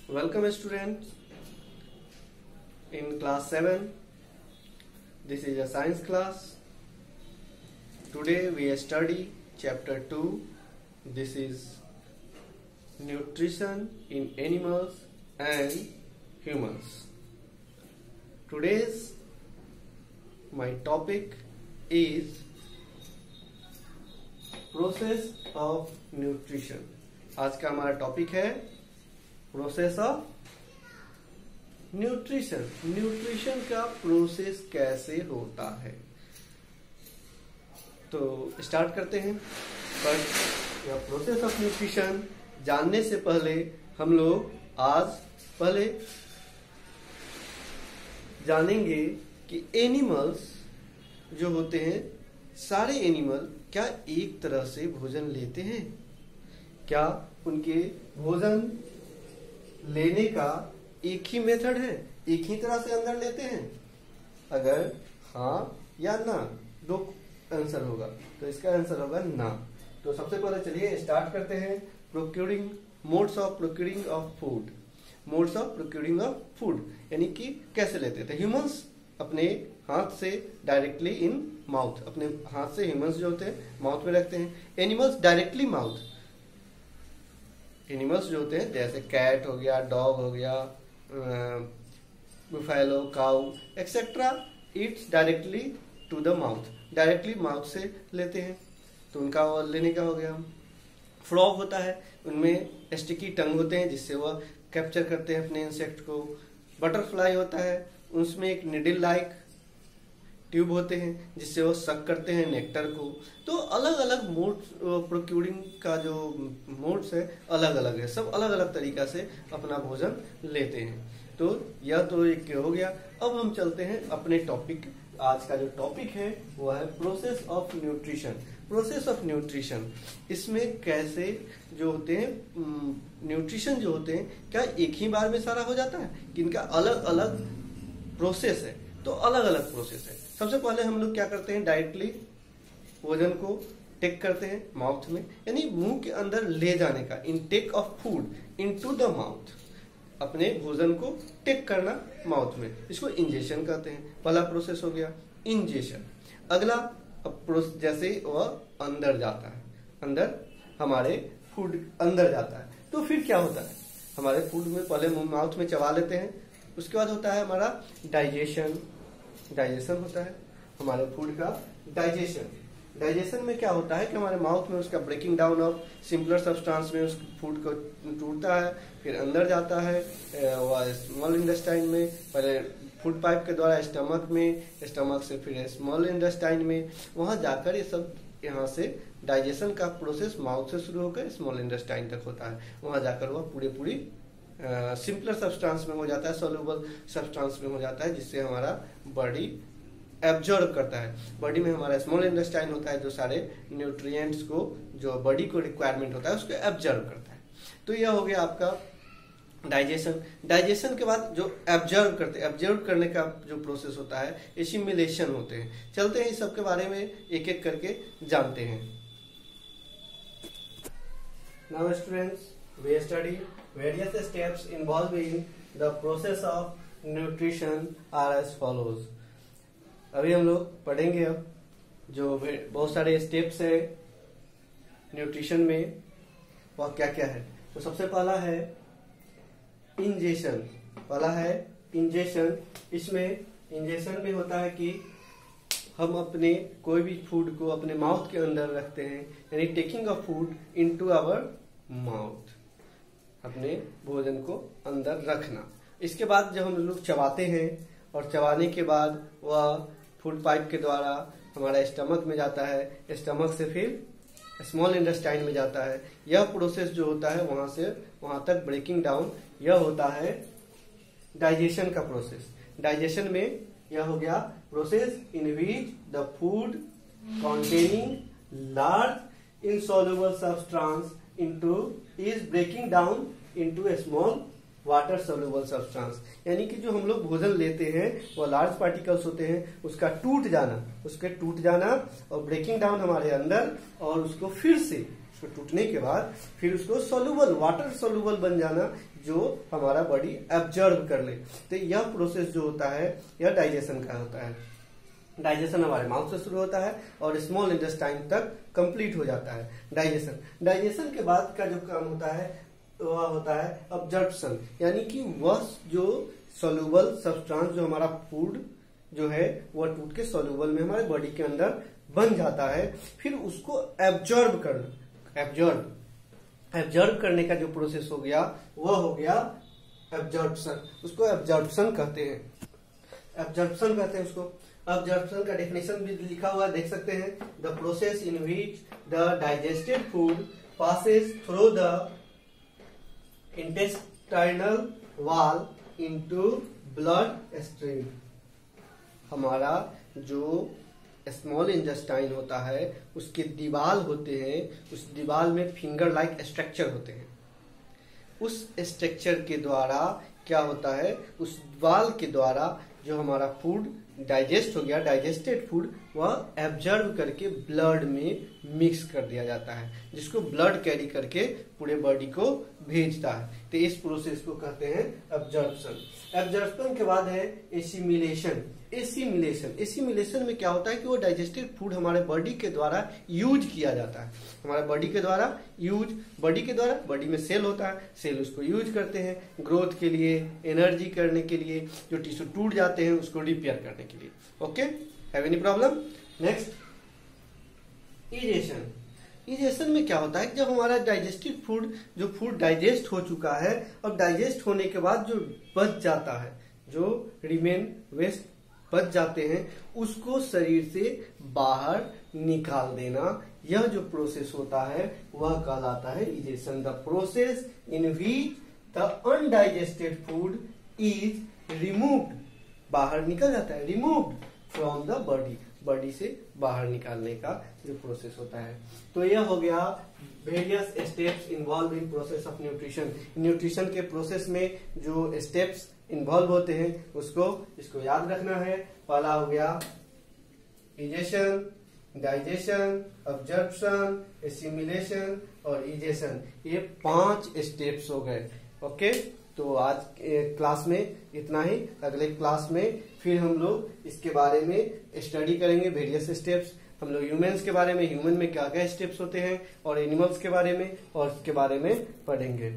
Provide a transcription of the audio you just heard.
Welcome students in class 7. This is a science class. Today we study chapter 2. This is nutrition in animals and humans. Today's my topic is process of nutrition. आज का हमारा topic है process of nutrition. Nutrition का process कैसे होता है, तो start करते हैं। बट यह प्रोसेस ऑफ न्यूट्रिशन जानने से पहले हम लोग आज पहले जानेंगे कि एनिमल्स जो होते हैं, सारे एनिमल क्या एक तरह से भोजन लेते हैं? क्या उनके भोजन लेने का एक ही मेथड है, एक ही तरह से अंदर लेते हैं? अगर हाँ या ना, दो आंसर होगा, तो इसका आंसर होगा ना। तो सबसे पहले चलिए स्टार्ट करते हैं। Procuring modes of procuring of food. Modes of procuring of food यानी कि कैसे लेते थे ह्यूमंस अपने हाथ से डायरेक्टली इन माउथ, अपने हाथ से ह्यूमंस जो होते हैं माउथ में रखते हैं। Animals directly mouth. एनिमल्स जो होते हैं जैसे कैट हो गया, डॉग हो गया, buffalo, cow etcetera, it's directly to the mouth, directly mouth से लेते हैं। तो उनका लेने का हो गया। फ्रॉग होता है, उनमें स्टिकी टंग होते हैं जिससे वह कैप्चर करते हैं अपने इंसेक्ट को। बटरफ्लाई होता है, उसमें एक निडल लाइक ट्यूब होते हैं जिससे वो सक करते हैं नेक्टर को। तो अलग अलग मोड्स प्रोक्यूरिंग का जो मोड्स है अलग अलग है, सब अलग अलग तरीका से अपना भोजन लेते हैं। तो यह तो एक हो गया। अब हम चलते हैं अपने टॉपिक। आज का जो टॉपिक है वो है process of nutrition. Process of nutrition, इसमें कैसे जो होते हैं न्यूट्रिशन जो होते हैं, क्या एक ही बार में सारा हो जाता है कि इनका अलग अलग प्रोसेस है? तो अलग अलग प्रोसेस है। सबसे पहले हम लोग क्या करते हैं, डायरेक्टली भोजन को टेक करते हैं माउथ में, यानी मुंह के अंदर ले जाने का, intake of food into the mouth, अपने भोजन को टेक करना माउथ में, इसको इंजेशन कहते हैं। पहला प्रोसेस हो गया इंजेशन। अगला जैसे वह अंदर जाता है, अंदर हमारे फूड अंदर जाता है, तो फिर क्या होता है, हमारे फूड में पहले माउथ में चबा लेते हैं, उसके बाद होता है हमारा डाइजेशन। डाइजेशन होता है हमारे फूड का डाइजेशन। डाइजेशन में क्या होता है कि हमारे माउथ में उसका breaking down of simpler substance में उस फूड को टूटता है, फिर अंदर जाता है स्मॉल इंटेस्टाइन में, पहले फूड पाइप के द्वारा स्टमक में, स्टमक से फिर स्मॉल इंटेस्टाइन में, वहां जाकर ये सब यहाँ से डाइजेशन का प्रोसेस माउथ से शुरू होकर स्मॉल इंटेस्टाइन तक होता है। वहां जाकर वह पूरी सिंपलर सब्सटेंस में हो जाता है, सोल्यूबल सब्सटेंस में हो जाता है, जिससे हमारा बॉडी एब्जॉर्ब करता है। बॉडी में हमारा स्मॉल इंटेस्टाइन होता है जो सारे न्यूट्रिएंट्स को, जो बॉडी को रिक्वायरमेंट होता है, उसको एब्जॉर्ब करता है। तो यह हो गया आपका डाइजेशन। डाइजेशन के बाद जो एब्जॉर्ब करने का जो प्रोसेस होता है, एसिमिलेशन होते हैं। चलते हैं इस सब के बारे में एक एक करके जानते हैं। Now students, we study various steps involved in the process of nutrition are as follows. अभी हम लोग पढ़ेंगे अब जो बहुत सारे स्टेप्स है न्यूट्रिशन में, वह क्या क्या है। तो सबसे पहला है इंजेशन। पहला है इंजेशन। इसमें इंजेशन में होता है कि हम अपने कोई भी फूड को अपने माउथ के अंदर रखते हैं, यानी taking of food into our mouth, अपने भोजन को अंदर रखना। इसके बाद जब हम लोग चबाते हैं और चबाने के बाद वह फूड पाइप के द्वारा हमारा स्टमक में जाता है, स्टमक से फिर स्मॉल इंटेस्टाइन में जाता है। यह प्रोसेस जो होता है वहां से वहां तक ब्रेकिंग डाउन, यह होता है डाइजेशन का प्रोसेस। डाइजेशन में यह हो गया process in which the food containing large insoluble substance is breaking down into a small water soluble substance, यानी कि जो हम लोग भोजन लेते हैं वो लार्ज पार्टिकल्स होते हैं, उसका टूट जाना और ब्रेकिंग डाउन हमारे अंदर, और उसको फिर से उसको टूटने के बाद फिर उसको सोल्यूबल वाटर सोल्यूबल बन जाना, जो हमारा बॉडी एब्जॉर्ब कर ले। तो यह प्रोसेस जो होता है यह डाइजेशन का होता है। डाइजेशन हमारे माउथ से शुरू होता है और स्मॉल इंटेस्टाइन तक कंप्लीट हो जाता है डाइजेशन के बाद का जो काम होता है वह होता है अब्जॉर्प्शन, यानी कि वह जो सोल्यूबल सब्सटेंस जो हमारा फूड जो है वह टूट के सोल्यूबल में हमारे बॉडी के अंदर बन जाता है, फिर उसको एब्जॉर्ब करना। एब्जॉर्ब करने का जो प्रोसेस हो गया वह हो गया एब्जॉर्प्शन। उसको एब्जॉर्प्शन कहते हैं उसको। एब्जॉर्प्शन का डेफिनेशन भी लिखा हुआ देख सकते हैं। The process in which the digested food passes through the intestinal wall into blood stream. हमारा जो स्मॉल इंटेस्टाइन होता है उसके दीवाल होते हैं, उस दीवाल में फिंगर लाइक स्ट्रक्चर होते हैं। उस स्ट्रक्चर के द्वारा क्या होता है, उस दीवाल के द्वारा जो हमारा फूड डाइजेस्ट हो गया, डाइजेस्टेड फूड, वह एब्जॉर्ब करके ब्लड में मिक्स कर दिया जाता है, जिसको ब्लड कैरी करके पूरे बॉडी को भेजता है। तो इस प्रोसेस को कहते हैं एब्जॉर्प्शन। एब्जॉर्प्शन के बाद है एसिमिलेशन। एसिमिलेशन में क्या होता है कि वो डाइजेस्टेड फूड हमारे बॉडी के द्वारा यूज किया जाता है। हमारे बॉडी के द्वारा बॉडी में सेल होता है, सेल उसको यूज करते हैं ग्रोथ के लिए, एनर्जी करने के लिए, जो टिश्यू टूट जाते हैं उसको रिपेयर करने के लिए। Okay, have any problem? Next, egestion में क्या होता है, जब हमारा डाइजेस्टिव फूड, जो फूड डाइजेस्ट हो चुका है, अब डाइजेस्ट होने के बाद जो बच जाता है, जो रिमेन वेस्ट बच जाते हैं, उसको शरीर से बाहर निकाल देना, यह जो प्रोसेस होता है वह कहलाता है egestion. The process in which the undigested food is removed, बाहर निकल जाता है, रिमूव्ड फ्रॉम द बॉडी से बाहर निकालने का जो प्रोसेस होता है। तो यह हो गया various steps involve in process of nutrition. Nutrition के प्रोसेस में जो स्टेप्स इन्वॉल्व होते हैं इसको याद रखना है। पहला हो गया इजेशन, डाइजेशन, अब्जॉर्प्शन, एसिमिलेशन और इजेशन। ये 5 स्टेप्स हो गए। ओके, तो आज क्लास में इतना ही। अगले क्लास में फिर हम लोग इसके बारे में स्टडी करेंगे, वेरियस स्टेप्स। हम लोग ह्यूमंस के बारे में, ह्यूमन में क्या क्या स्टेप्स होते हैं, और एनिमल्स के बारे में और इसके बारे में पढ़ेंगे।